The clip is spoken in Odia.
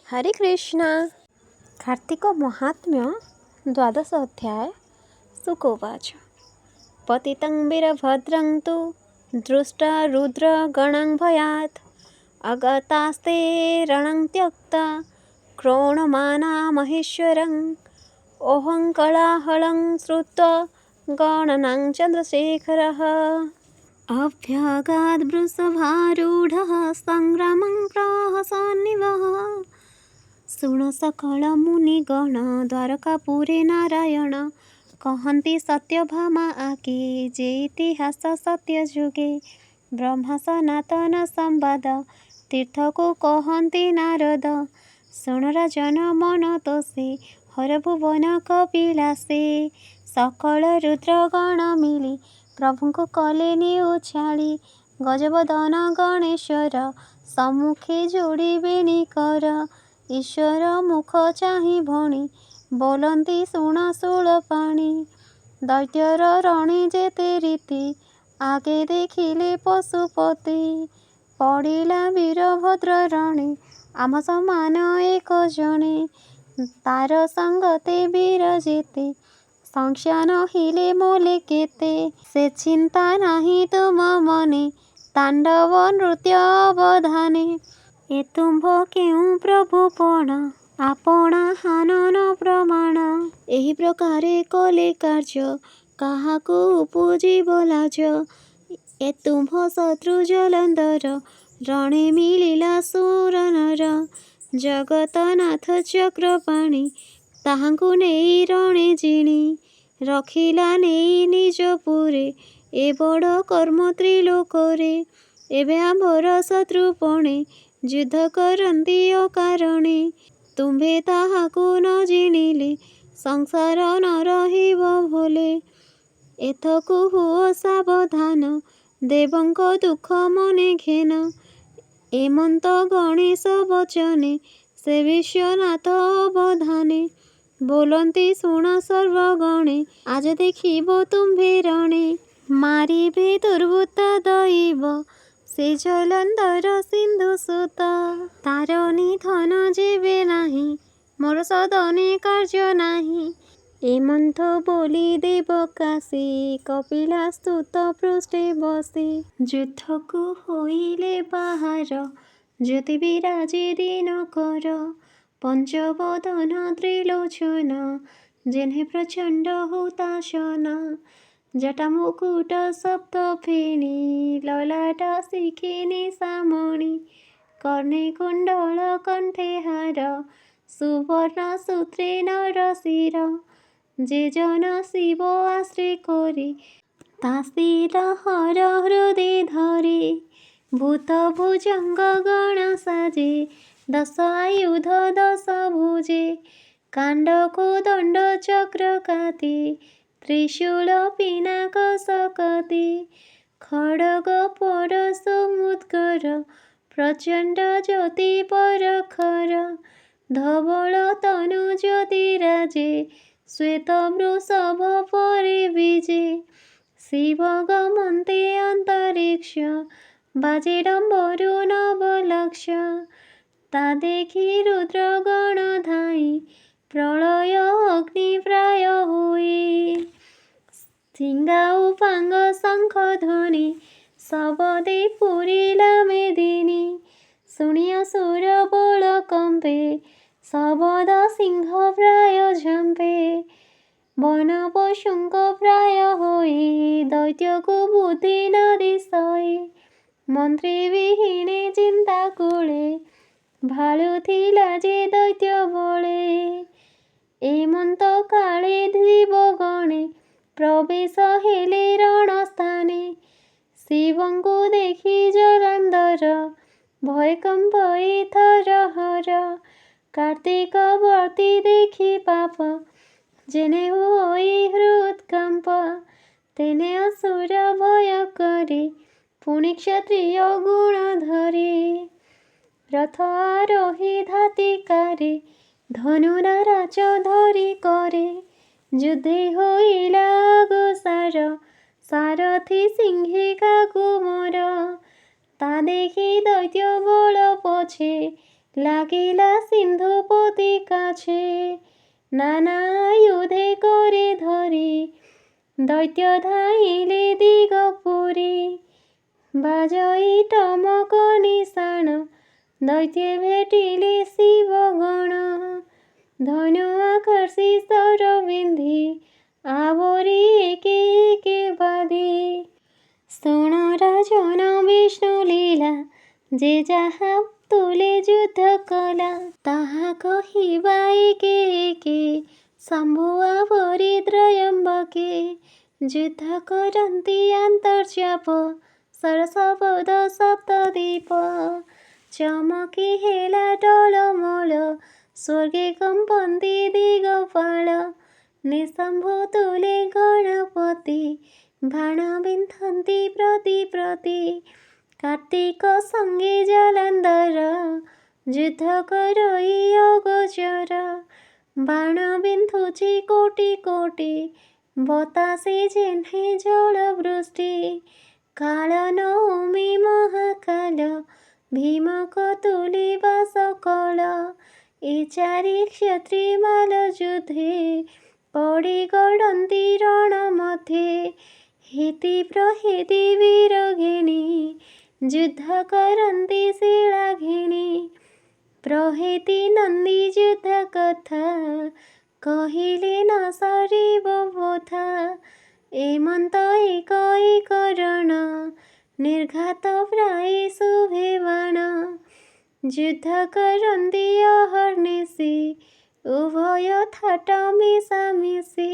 हरे कृष्णा। कार्तिक महात्म्य द्वादश अध्याय। सुकोवाच। पतितं वीरभद्रं तु दृष्टा रुद्रगणं भयात् अगतास्ते रणं त्यक्ता क्रोणमाना महेश्वरम् ओहङ्कलाहलं श्रुत्वा गणनां चन्द्रशेखरः अभ्यागाद् वृषभारूढः सङ्ग्रामं प्रहसन्निवः ଶୁଣ ସକଳ ମୁନିଗଣ ଦ୍ୱାରକାପୁରେ ନାରାୟଣ କହନ୍ତି ସତ୍ୟଭାମା ଆକେ ଯେ ଇତିହାସ ସତ୍ୟ ଯୁଗେ ବ୍ରହ୍ମା ସନାତନ ସମ୍ବାଦ ତୀର୍ଥକୁ କହନ୍ତି ନାରଦ ଶୁଣ ରାଜନ ମନ ତୋଷେ ହରଭୁବନ କପିଳାସେ ସକଳ ରୁଦ୍ରଗଣ ମିଳି ପ୍ରଭୁଙ୍କୁ କଲେ ନିଉଛାଳି ଗଜବଦନ ଗଣେଶ୍ୱର ସମ୍ମୁଖେ ଯୋଡ଼ିବେନି କର ଈଶ୍ୱର ମୁଖ ଚାହିଁ ଭଣି ବୋଲନ୍ତି ଶୁଣ ଶୂଳ ପାଣି ଦୈତ୍ୟର ରଣେ ଯେତେ ରୀତି ଆଗେ ଦେଖିଲେ ପଶୁପତି ପଡ଼ିଲା ବୀରଭଦ୍ର ରଣେ ଆମ ସମାନ ଏକ ଜଣେ ତାର ସଙ୍ଗତେ ବୀର ଯେତେ ସଂଖ୍ୟା ନହିଲେ ମୋଲେ କେତେ ସେ ଚିନ୍ତା ନାହିଁ ତୁମ ମନେ ତାଣ୍ଡବ ନୃତ୍ୟ ଅବଧାନେ ଏ ତୁମ୍ଭ କେଉଁ ପ୍ରଭୁ ପଣ ଆପଣା ହାନନ ପ୍ରମାଣ ଏହି ପ୍ରକାରେ କଲେ କାର୍ଯ୍ୟ କାହାକୁ ଉପୁଜିବ ଲାଜ ଏ ତୁମ୍ଭ ଶତ୍ରୁ ଜଲନ୍ଧର ରଣେ ମିଳିଲା ସୁରନର ଜଗତନାଥ ଚକ୍ରପାଣି ତାହାଙ୍କୁ ନେଇ ରଣେ ଜିଣି ରଖିଲା ନେଇ ନିଜ ପୁରେ ଏ ବଡ଼ କର୍ମ ତ୍ରିଲୋକରେ ଏବେ ଆମ୍ଭର ଶତ୍ରୁ ପଣେ ଯୁଦ୍ଧ କରନ୍ତି ଅକାରଣେ ତୁମ୍ଭେ ତାହାକୁ ନ ଜିଣିଲେ ସଂସାର ନ ରହିବ ଭୁଲେ ଏଥକୁ ହୁଅ ସାବଧାନ ଦେବଙ୍କ ଦୁଃଖ ମନେ ଘେନ ଏମନ୍ତ ଗଣେଶ ବଚନେ ସେ ବିଶ୍ୱନାଥ ଅବଧାନେ ବୋଲନ୍ତି ଶୁଣ ସର୍ବଗଣେ ଆଜ ଦେଖିବ ତୁମ୍ଭେ ରଣେ ମାରିବେ ଦୁର୍ବୃତ୍ତ ଦଇବ ସେ ଜଲନ୍ଧର ସିନ୍ଧୁ ସୁତ ତାର ନିଧନ ଯେବେ ନାହିଁ ମୋର ସଦନେ କାର୍ଯ୍ୟ ନାହିଁ ଏମନ୍ତ ବୋଲି ଦେବ କାଶୀ କପିଳା ସ୍ତୁତ ପୃଷ୍ଠେ ବସେ ଯୁଦ୍ଧକୁ ହୋଇଲେ ବାହାର ଜ୍ୟୋତି ବିରାଜେ ଦିନକର ପଞ୍ଚବଦନ ତ୍ରିଲୋଚନ ଯେହ୍ନେ ପ୍ରଚଣ୍ଡ ହୁତାଶନ ଜଟା ମୁକୁଟ ସପ୍ତ ଫେଣି ଲଲାଟ ଶିଖିନି ସାମଣି କର୍ଣ୍ଣେ କୁଣ୍ଡଳ କଣ୍ଠେ ହାର ସୁବର୍ଣ୍ଣ ସୂତ୍ରେ ନରଶିର ଯେ ଜନ ଶିବ ଆଶ୍ରେ କରି ତା ଶିର ହର ହୃଦେ ଧରେ ଭୂତ ଭୁଜଙ୍ଗ ଗଣ ସାଜେ ଦଶ ଆୟୁଧ ଦଶ ଭୁଜେ କାଣ୍ଡ ଦଣ୍ଡ ଚକ୍ର କାତି ତ୍ରିଶୂଳ ପିନାକ ଶକତି ଖଡ଼ଗ ପରଶୁ ମୁଦ୍ଗର ପ୍ରଚଣ୍ଡ ଜ୍ୟୋତି ପରଖର ଧବଳ ତନୁ ଜ୍ୟୋତି ରାଜେ ଶ୍ୱେତ ବୃଷଭ ପରେ ବିଜେ ଶିବ ଗମନ୍ତେ ଅନ୍ତରିକ୍ଷ ବାଜେ ଡମ୍ବରୁ ନବଲକ୍ଷ ତା ଦେଖି ରୁଦ୍ରଗଣ ଧାଇଁ ପ୍ରଳୟ ଅଗ୍ନି ପ୍ରାୟ ହୁଏ ସିଙ୍ଗା ଉପାଙ୍ଗ ଶଙ୍ଖ ଧ୍ୱନି ଶବଦେ ପୁରିଲା ମେଦିନୀ ଶୁଣି ଅସୁର ବଳ କମ୍ପେ ଶବଦ ସିଂହ ପ୍ରାୟ ଝମ୍ପେ ବନ ପଶୁଙ୍କ ପ୍ରାୟ ହୋଇ ଦୈତ୍ୟକୁ ବୁଦ୍ଧି ନ ଦିଶଇ ମନ୍ତ୍ରୀ ବିହୀନେ ଚିନ୍ତା କୂଳେ ଭାଳୁଥିଲା ଯେ ଦୈତ୍ୟ ବଳେ ଏମନ୍ତ କାଳେ ଶିବ ଗଣେ ପ୍ରବେଶ ହେଲେ ରଣସ୍ଥାନେ ଶିବଙ୍କୁ ଦେଖି ଜଲନ୍ଧର ଭୟ କମ୍ପଇ ଥରହର କାର୍ତ୍ତିକ ବର୍ତ୍ତି ଦେଖି ପାପ ଯେନେ ହୋଇ ହୃତ୍କମ୍ପ ତେନେ ଅସୁର ଭୟ କରି ପୁଣି କ୍ଷତ୍ରିୟ ଗୁଣ ଧରି ରଥ ଆରୋହୀ ଧାତିକାରେ ଧନୁରାଜ ଧରି କରେ ଯୁଦ୍ଧେ ହୋଇଲା ଅଗୁସାର ସାରଥି ସିଂହିକା କୁମର ତା ଦେଖି ଦୈତ୍ୟ ବଳ ପଛେ ଲାଗିଲା ସିନ୍ଧୁ ପୋତିକା ଛେ ନାନା ଆୟୁଧେ করে ଧରି ଦୈତ୍ୟ ଧାଇଁଲେ ଦିଗ ପୁରୀ ବାଜଇ ଟମକ ନିଶାଣ ଦୈତ୍ୟ ଭେଟିଲେ ଶିବ ଗଣ ଧନୁ ଆକର୍ଷି ସର ବିନ୍ଧି ଆବୋରି ଏକେ ଏକେ ବାଦେ ଶୁଣ ରାଜନ ବିଷ୍ଣୁ ଲୀଳା ଯେ ଯାହା ତୁଲେ ଯୁଦ୍ଧ କଲା ତାହା କହିବା ଏକେ ଏକେ ଶମ୍ଭୁ ଆବୋରି ତ୍ରୟମ୍ବକେ ଯୁଦ୍ଧ କରନ୍ତି ଆନ୍ତର୍ଜାପ ସରସବଦ ସପ୍ତଦୀପ ଚମକି ହେଲା ଟଳମଳ ସ୍ୱର୍ଗେ କମ୍ପନ୍ତି ଦିଗପାଳ ନିଶମ୍ଭୁ ତୁଲେ ଗଣପତି ବାଣ ବିନ୍ଧନ୍ତି ପ୍ରତି ପ୍ରତି କାର୍ତ୍ତିକ ସଙ୍ଗେ ଜଳନ୍ଧର ଯୁଦ୍ଧ କରଇ ଅଗୋଚର ବାଣ ବିନ୍ଧୁଛି କୋଟି କୋଟି ବତାସେ ଯେହ୍ନେ ଜଳ ବୃଷ୍ଟି କାଳ ନୌମି ମହାକାଳ ଭୀମକ ତୁଲିବା ସକଳ ଏ ଚାରି କ୍ଷତ୍ରି ମାଲ ଯୁଦ୍ଧେ ପଡ଼ି ଗଡ଼ନ୍ତି ରଣ ମଧ୍ୟେ ହେତି ପ୍ରହେତି ବୀର ଘେନି ଯୁଦ୍ଧ କରନ୍ତି ଶିଳା ଘେନି ପ୍ରହେତି ନନ୍ଦୀ ଯୁଦ୍ଧ କଥା କହିଲେ ନ ସରିବ ବୋଥା ଏମନ୍ତ ଏକ ଏକ ରଣ ନିର୍ଘାତ ପ୍ରାୟ ଶୁଭେ ବାଣ ଯୁଦ୍ଧ କରନ୍ତି ଅହର୍ନିଶି ଉଭୟ ଥାଟ ମିଶାମିଶି